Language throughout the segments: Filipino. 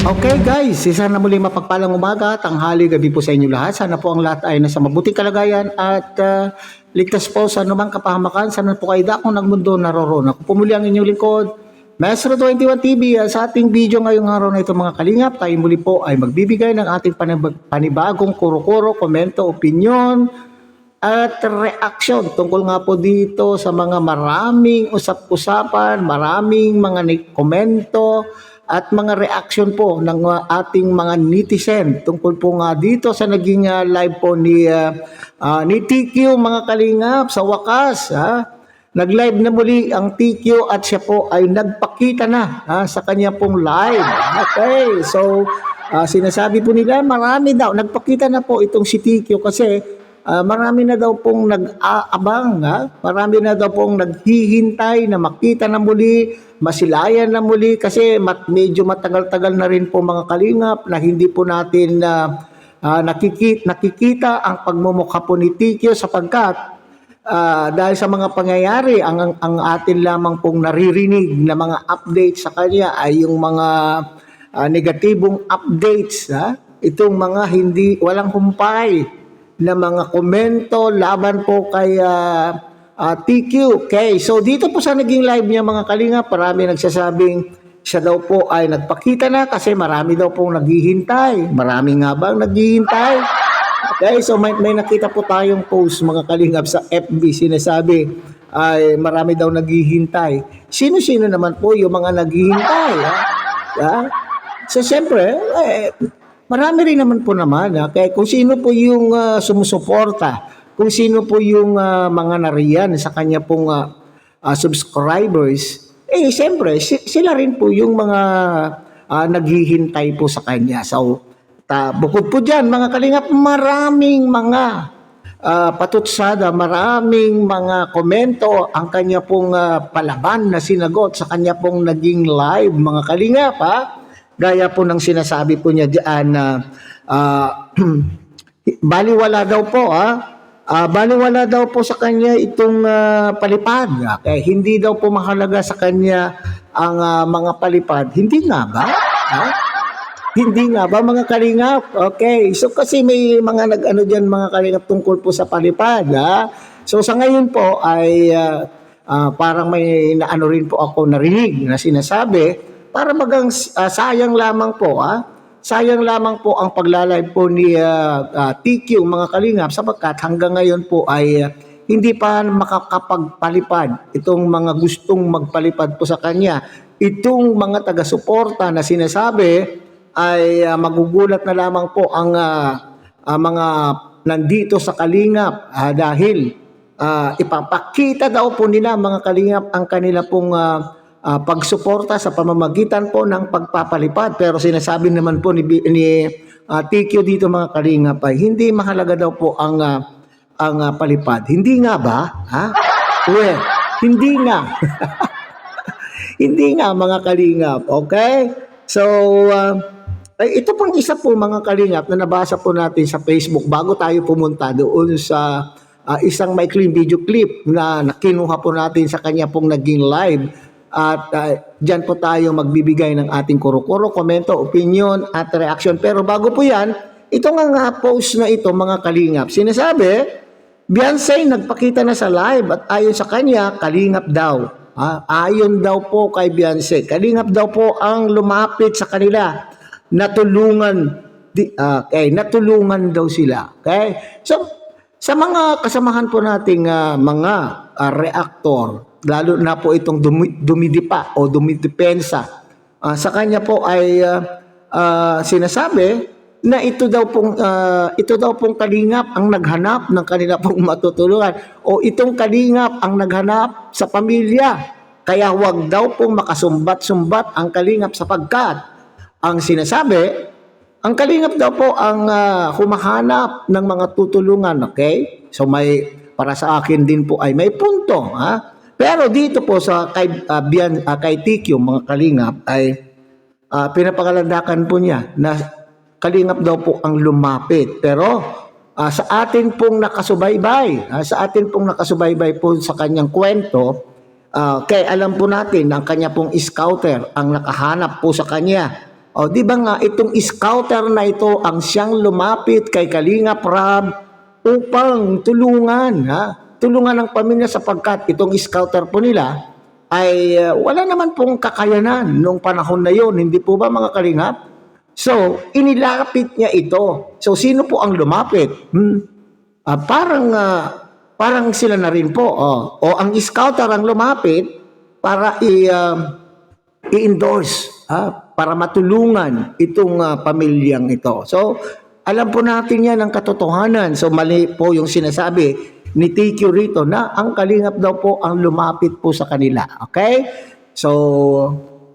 Okay guys, isa na muli mapagpalang umaga, tanghali, gabi po sa inyo lahat. Sana po ang lahat ay nasa mabuting kalagayan at ligtas po sa anumang kapahamakan. Sana po kayo dakong ng mundo naroroon. Ako po muli ang inyong lingkod, Maestro 21 TV. Sa ating video ngayong araw na ito mga kalingap, tayo muli po ay magbibigay ng ating panibagong kuro-kuro, komento, opinion at reaction tungkol nga po dito sa mga maraming usap-usapan, maraming mga komento at mga reaction po ng ating mga netizen tungkol po nga dito sa naging live po ni TQ mga kalingap. Sa wakas, nag-live na muli ang TQ at siya po ay nagpakita na sa kanya pong live. Okay, so sinasabi po nila marami daw, nagpakita na po itong si TQ kasi marami na daw pong nag-aabang, marami na daw pong naghihintay na makita na muli, masilayan na muli kasi medyo matagal-tagal na rin po mga kalingap na hindi po natin nakikita ang pagmumukha po ni TQ sapagkat dahil sa mga pangyayari ang atin lamang pong naririnig na mga updates sa kanya ay yung mga negatibong updates, itong mga walang humpay na mga komento laban po kay TQ. Okay, so dito po sa naging live niya mga kalingap, marami nagsasabing siya daw po ay nagpakita na kasi marami daw pong naghihintay. Marami nga bang naghihintay? Okay, so may nakita po tayong post mga kalingap sa FB, sinasabi ay marami daw naghihintay. Sino-sino naman po yung mga naghihintay? So siyempre, marami rin naman po naman. Kaya kung sino po yung sumusuporta, kung sino po yung mga nariyan sa kanya pong subscribers, siyempre, sila rin po yung mga naghihintay po sa kanya. So, bukod po dyan, mga kalingap, maraming mga patutsada, maraming mga komento ang kanya pong palaban na sinagot sa kanya pong naging live, mga kalingap, Gaya po ng sinasabi po niya diyan na baliwala daw po, baliwala daw po sa kanya itong palipad. Okay? Hindi daw po mahalaga sa kanya ang mga palipad. Hindi nga ba? Hindi nga ba mga kalingap? Okay. So kasi may mga nag-ano diyan mga kalingap tungkol po sa palipad. So sa ngayon po ay parang may naano rin po ako narinig na sinasabi para magang sayang lamang po, sayang lamang po ang paglalive po ni TQ mga kalingap sapagkat hanggang ngayon po ay hindi pa makakapagpalipad itong mga gustong magpalipad po sa kanya. Itong mga taga-suporta na sinasabi ay magugulat na lamang po ang mga nandito sa kalingap dahil ipapakita daw po nila mga kalingap ang kanila pong pagsuporta sa pamamagitan po ng pagpapalipad. Pero sinasabi naman po ni TQ dito mga kalingap ay hindi mahalaga daw po ang palipad. Hindi nga ba? Well, hindi nga. Hindi nga mga kalingap. Okay? So, ito pang isa po mga kalingap na nabasa po natin sa Facebook bago tayo pumunta doon sa isang maikling video clip na nakinuha po natin sa kanya pong naging live. At dyan po tayo magbibigay ng ating kuro-kuro, komento, opinion at reaction. Pero bago po yan, ito nga post na ito mga kalingap. Sinasabi, Beyonce nagpakita na sa live at ayon sa kanya, kalingap daw. Ayon daw po kay Beyonce, kalingap daw po ang lumapit sa kanila. Natulungan daw sila. Okay? So, sa mga kasamahan po nating mga reactor, lalo na po itong dumidipa o dumidepensa, sa kanya po ay sinasabi na ito daw pong kalingap ang naghanap ng kanila pong matutulungan o itong kalingap ang naghanap sa pamilya. Kaya huwag daw pong makasumbat-sumbat ang kalingap sapagkat ang sinasabi, ang kalingap daw po ang humahanap ng mga tutulungan. Okay? So para sa akin din po ay may punto. Pero dito po sa kay TQ mga kalingap ay pinapakalandakan po niya na kalingap daw po ang lumapit. Pero sa atin pong nakasubaybay, po sa kanyang kwento, kaya alam po natin ang kanya pong scouter ang nakahanap po sa kanya O, di ba nga, itong scouter na ito ang siyang lumapit kay Kalingap Rab upang tulungan, ha? Tulungan ang pamilya sapagkat itong scouter po nila ay wala naman pong kakayanan noong panahon na yon, hindi po ba mga Kalingap? So, inilapit niya ito. So, sino po ang lumapit? Parang sila na rin po. O ang scouter ang lumapit para i-endorse, para matulungan itong pamilyang ito. So, alam po natin yan ang katotohanan. So, mali po yung sinasabi ni TQ rito na ang Kalingap daw po ang lumapit po sa kanila. Okay? So,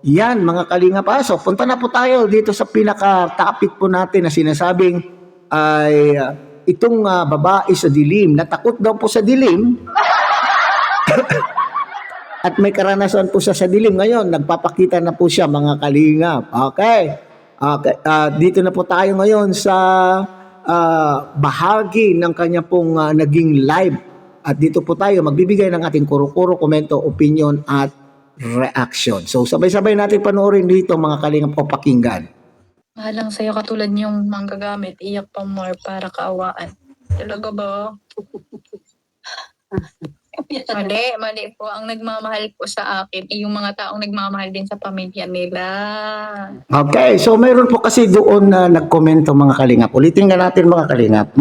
yan mga Kalingap. So, punta na po tayo dito sa pinaka-topic po natin na sinasabing ay itong babae sa dilim. Natakot daw po sa dilim. At may karanasan po siya sa dilim. Ngayon, nagpapakita na po siya mga Kalingap. Okay. Dito na po tayo ngayon sa bahagi ng kanya pong naging live. At dito po tayo magbibigay ng ating kuro-kuro, komento, opinion at reaction. So sabay-sabay natin panoorin dito mga Kalingap o pakinggan. Mahalang sa'yo katulad niyong manggagamit, iyak pa more para kaawaan. Talaga ba? Mali po. Ang nagmamahal po sa akin, yung mga taong nagmamahal din sa pamilya nila. Okay, so mayroon po kasi doon na nagkomento mga Kalingap. Ulitin nga natin mga Kalingap.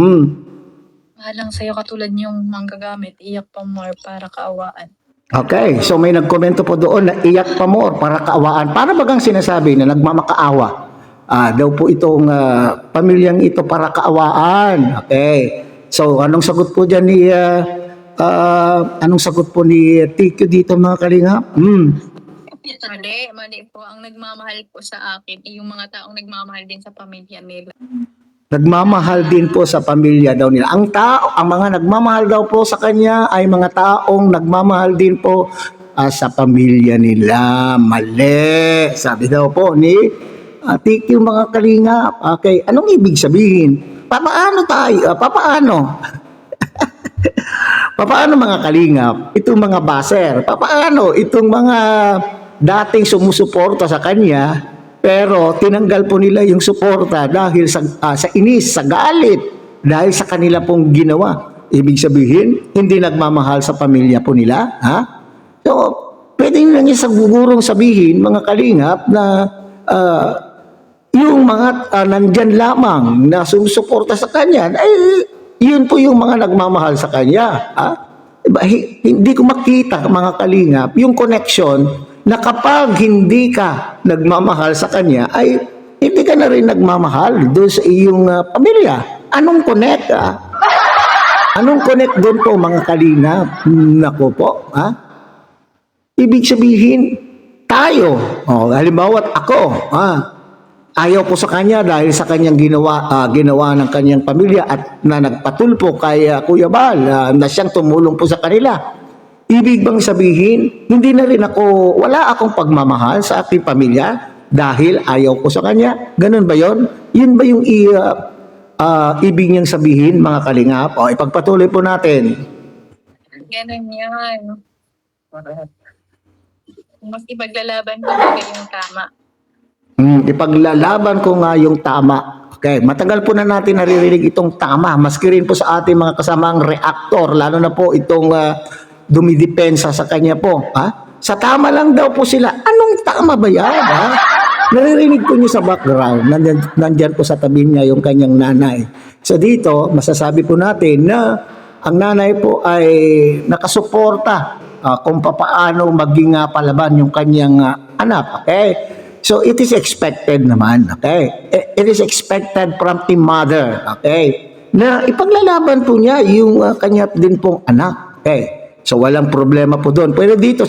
Mahalang sa'yo katulad niyong manggagamit, iyak pa more para kaawaan. Okay, so may nagkomento po doon na iyak pa more para kaawaan. Para bagang sinasabi na nagmamakaawa. Daw po itong pamilyang ito para kaawaan. Okay, so anong sagot po dyan ni... anong sagot po ni TQ dito mga Kalingap? Mali po. Ang nagmamahal po sa akin, yung mga taong nagmamahal din sa pamilya nila. Nagmamahal din po sa pamilya daw nila. Ang mga nagmamahal daw po sa kanya ay mga taong nagmamahal din po sa pamilya nila. Mali. Sabi daw po ni TQ mga Kalingap. Okay, anong ibig sabihin? Papaano tayo? Papaano? Papaano mga Kalingap? Itong mga baser. Papaano itong mga dating sumusuporta sa kanya pero tinanggal po nila yung suporta dahil sa inis, sa galit, dahil sa kanila pong ginawa. Ibig sabihin, hindi nagmamahal sa pamilya po nila. Ha? So, pwede lang yung sagugurong sabihin, mga Kalingap, na yung mga nandyan lamang na sumusuporta sa kanya, ay yun po yung mga nagmamahal sa kanya. Ha? Hindi ko makita, mga Kalingap, yung connection na kapag hindi ka nagmamahal sa kanya, ay hindi ka na rin nagmamahal doon sa iyong pamilya. Anong connect? Anong connect doon po mga Kalingap? Nako po. Ibig sabihin, tayo, halimbawa ako, ayaw po sa kanya dahil sa kanyang ginawa ng kanyang pamilya at na nagpatulpo kay Kuya Bal na siyang tumulong po sa kanila. Ibig bang sabihin, hindi na rin wala akong pagmamahal sa aking pamilya dahil ayaw ko sa kanya? Ganun ba yon? Yun ba yung ibig niyang sabihin, mga Kalingap? O, ipagpatuloy po natin. Ganun yan. Mas ipaglalaban ko na yung tama. Ipaglalaban ko nga yung tama. Okay, matagal po na natin naririnig itong tama. Maski rin po sa ating mga kasamang reaktor, lalo na po itong dumidepensa sa kanya po. Sa tama lang daw po sila. Anong tama ba yan? Naririnig po niyo sa background. Nandyan po sa tabi niya yung kanyang nanay. So dito, masasabi po natin na ang nanay po ay nakasuporta kung paano maging palaban yung kanyang anak. Okay? So it is expected naman. Okay? It is expected from the mother. Okay? Na ipaglalaban po niya yung kanya din pong anak. Okay? So walang problema po doon. Pero dito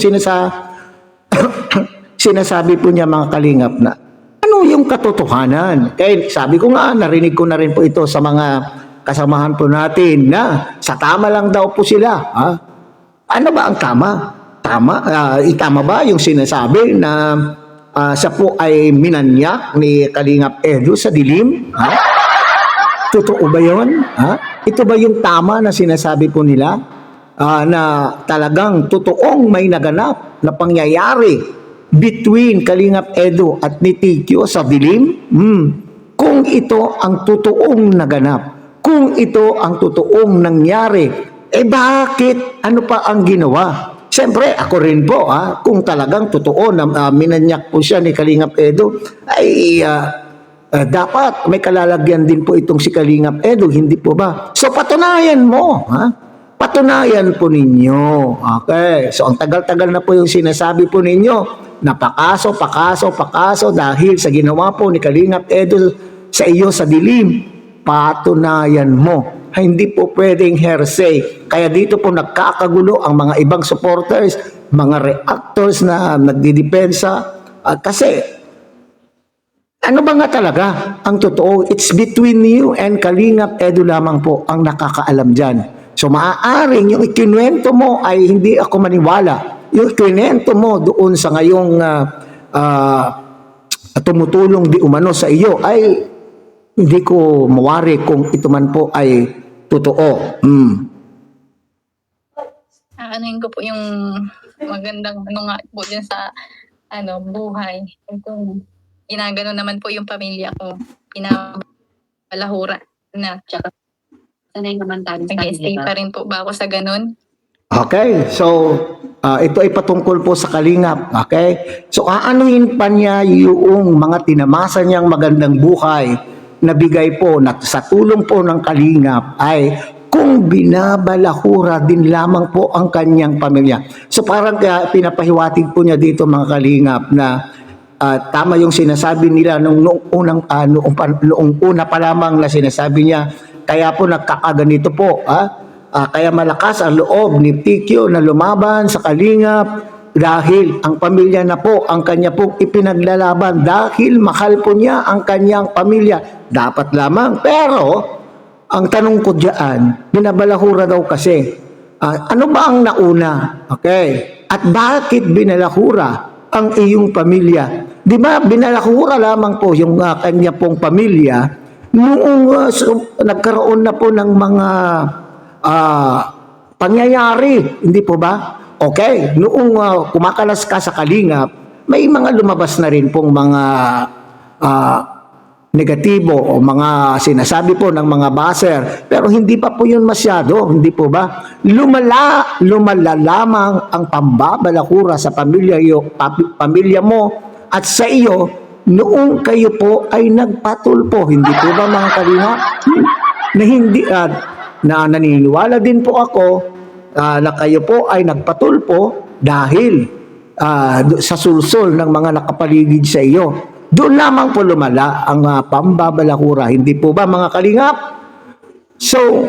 sinasabi po niya mga Kalingap na ano yung katotohanan. Kaya sabi ko nga, narinig ko na rin po ito sa mga kasamahan po natin na sa tama lang daw po sila. Ano ba ang tama? Tama ba yung sinasabi na siya po ay minanyak ni Kalingap Edu sa dilim? Totoo ba yun? Ito ba yung tama na sinasabi po nila? Na talagang totoong may naganap na pangyayari between Kalingap Edu at ni Tikyo sa dilim? Kung ito ang totoong naganap, kung ito ang totoong nangyari, bakit? Ano pa ang ginawa? Siyempre, ako rin po, kung talagang totoo na minanyak po siya ni Kalingap Edu, ay dapat may kalalagyan din po itong si Kalingap Edu, hindi po ba? So patunayan mo, patunayan po ninyo. Okay, so ang tagal-tagal na po yung sinasabi po ninyo na pakaso dahil sa ginawa po ni Kalingap Edu sa iyo sa dilim. Patunayan mo. Hindi po pwedeng hearsay. Kaya dito po nagkakagulo ang mga ibang supporters, mga reactors na nagdidepensa. Kasi, ano ba nga talaga ang totoo? It's between you and Kalingap Edu lamang po ang nakakaalam dyan. So maaaring yung ikinuwento mo ay hindi ako maniwala. Yung ikinuwento mo doon sa ngayong tumutulong di umano sa iyo ay hindi ko mawari kung ito man po ay totoo. Anuhin ko po yung magandang nga po dyan sa buhay. Kung ginagano naman po yung pamilya ko, pinabalahura na. Tsaka, sanay naman tayo sa Nag-stay pa rin po ba ako sa ganun? Okay, so ito ay patungkol po sa Kalingap. Okay, so aanuhin pa niya yung mga tinamasa niyang magandang buhay na bigay po sa tulong po ng Kalingap ay kung binabalahura din lamang po ang kanyang pamilya. So parang pinapahiwatig po niya dito mga Kalingap na tama yung sinasabi nila noong una pa lamang na sinasabi niya, kaya po nagkakaganito po. Kaya malakas ang loob ni Tikyo na lumaban sa Kalingap dahil ang pamilya na po ang kanya pong ipinaglalaban dahil mahal po niya ang kanyang pamilya. Dapat lamang. Pero ang tanong ko diyan, binabalahura daw kasi. Ano ba ang nauna? Okay. At bakit binalahura ang iyong pamilya? Di ba binalahura lamang po yung kanya pong pamilya noong nagkaroon na po ng mga pangyayari, hindi po ba? Okay, noong kumakalas ka sa Kalingap, may mga lumabas na rin pong mga negatibo o mga sinasabi po ng mga baser, pero hindi pa po yun masyado, hindi po ba? Lumala lamang ang pambabalahura sa pamilya mo at sa iyo noong kayo po ay nagpatulpo, hindi po ba mga Kalingap? Na hindi na naniniwala din po ako na kayo po ay nagpatulpo dahil sa sulsol ng mga nakapaligid sa iyo. Doon lamang po lumala ang pambabalahura. Hindi po ba mga Kalingap? So,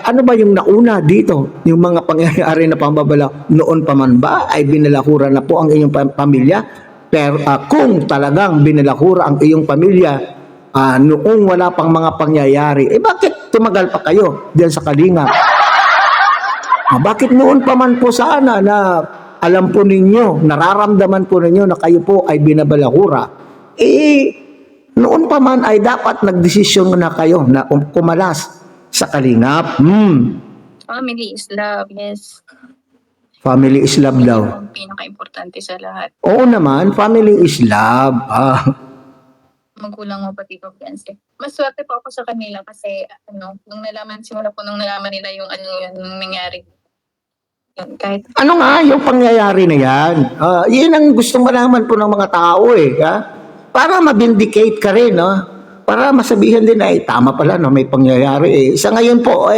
ano ba yung nauna dito? Yung mga pangyayari na pambabala noon pa man ba ay binalahura na po ang inyong pamilya? Pero kung talagang binalahura ang iyong pamilya noong wala pang mga pangyayari, bakit tumagal pa kayo diyan sa Kalingap? Bakit noon pa man po sana na alam po ninyo, nararamdaman po ninyo na kayo po ay binabalahura, noon pa man ay dapat nagdesisyon na kayo na kumalas sa Kalingap. Family is love, yes. Family is love daw. Ang pinaka-importante sa lahat. Oo naman, family is love. Magulang mo pati po fiancé. Mas swerte po ako sa kanila kasi simula po nung nalaman nila yung yung nangyari. Yun, kahit Ano nga yung pangyayari na yan? Yun ang gusto malaman po ng mga tao para ma-vindicate ka rin, para masabihan din na tama pala na may pangyayari. Sa ngayon po,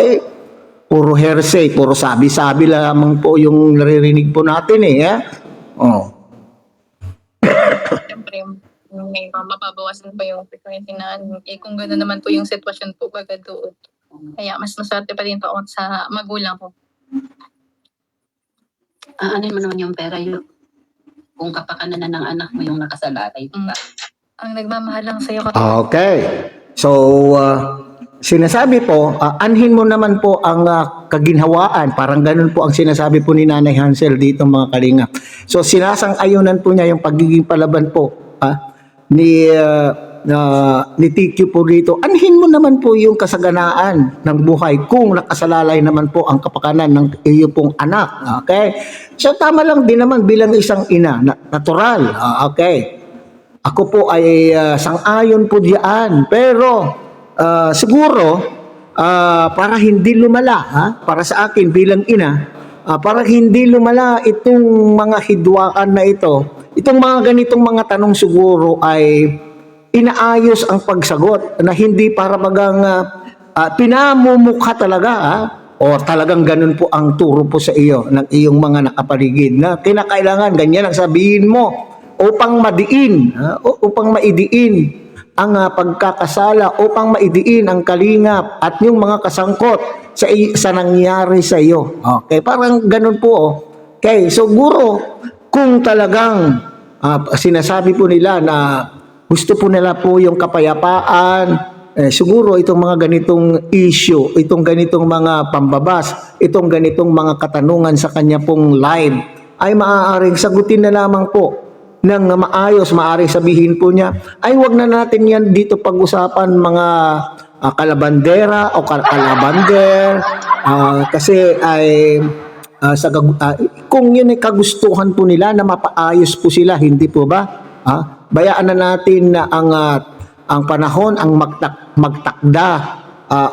puro hearsay, puro sabi-sabi lamang po yung naririnig po natin siyempre may mapabawasan pa yung frequency na kung gano'n naman po yung sitwasyon po baga doon. Kaya mas maswerte pa din po ako sa magulang ko. Ano mo naman yung pera yun? Kung kapakanan ng anak mo yung nakasalalay, diba? Ang nagmamahal lang sa'yo. Okay. So, sinasabi po, anhin mo naman po ang kaginhawaan. Parang ganun po ang sinasabi po ni Nanay Hansel dito mga Kalingap. So, sinasang-ayunan po niya yung pagiging palaban po ni ni Tito po dito, anhin mo naman po yung kasaganaan ng buhay kung nakasalalay naman po ang kapakanan ng iyo pong anak. Okay? So tama lang din naman bilang isang ina, natural. Okay? Ako po ay sang-ayon po diyan. Pero siguro, para hindi lumala, para sa akin bilang ina, para hindi lumala itong mga hidwaan na ito, itong mga ganitong mga tanong siguro ay inaayos ang pagsagot na hindi para bagang pinamumukha talaga, o talagang ganun po ang turo po sa iyo ng iyong mga nakapaligid na kinakailangan ganyan ang sabihin mo upang madiin, upang maidiin ang pagkakasala, upang maidiin ang kalingap at yung mga kasangkot sa nangyari sa iyo. Okay, parang ganun po. Okay, so guro, kung talagang sinasabi po nila na gusto po nila po yung kapayapaan, siguro itong mga ganitong issue, itong ganitong mga pambabas, itong ganitong mga katanungan sa kanya pong live, ay maaaring sagutin na lamang po ng maayos. Maaaring sabihin po niya, ay wag na natin yan dito pag-usapan mga kalabandera o kalabander, kasi ay kung yun ay kagustuhan po nila na mapaayos po sila, hindi po ba? Bayaan na natin na ang panahon ang magtakda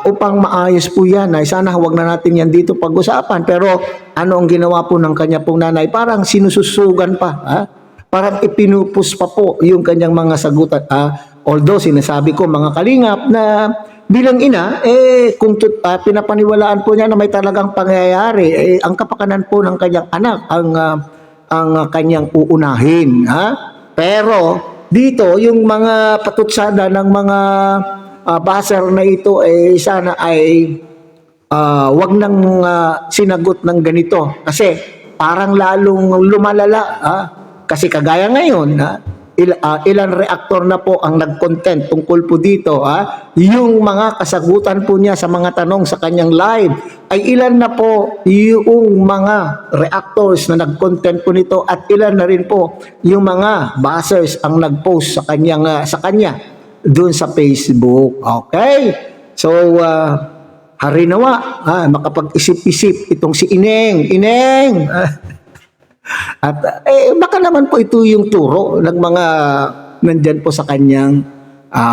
upang maayos po yan. Ay sana wag na natin yan dito pag-usapan. Pero ano ang ginawa po ng kanya pong nanay? Parang sinususugan pa. Parang ipinupus pa po yung kanyang mga sagutan. Although sinasabi ko mga kalingap na bilang ina, kung pinapaniwalaan po niya na may talagang pangyayari, ang kapakanan po ng kanyang anak ang kanyang uunahin. Pero dito, yung mga patutsada ng mga baser na ito, sana ay wag nang sinagot ng ganito. Kasi parang lalong lumalala. Kasi kagaya ngayon, ilan reaktor na po ang nag-content tungkol po dito. Yung mga kasagutan po niya sa mga tanong sa kanyang live, ay ilan na po yung mga reactors na nag-content po nito, at ilan na rin po yung mga buzzers ang nag-post sa kanya doon sa Facebook. Okay? So, harinawa, makapag-isip-isip itong si Ineng. At baka naman po ito yung turo ng mga nandyan po sa kanyang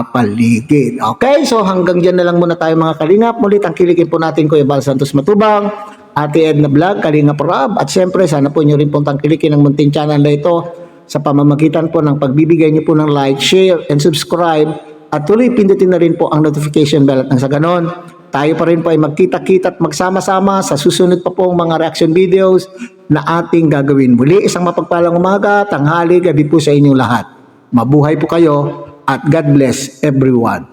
paligid. Okay, so hanggang dyan na lang muna tayo mga kalingap. Muli tangkilikin po natin Kuya Val Santos Matubang, Ate Edna Vlog, Kalingap Rob, at syempre sana po nyo rin pong tangkilikin ang munting channel na ito sa pamamagitan po ng pagbibigay nyo po ng like, share, and subscribe, at tuloy pindutin na rin po ang notification bell, at nang sa ganon tayo pa rin po ay magkita-kita at magsama-sama sa susunod pa pong mga reaction videos na ating gagawin. Muli, isang mapagpalang umaga, tanghali, gabi po sa inyong lahat. Mabuhay po kayo at God bless everyone.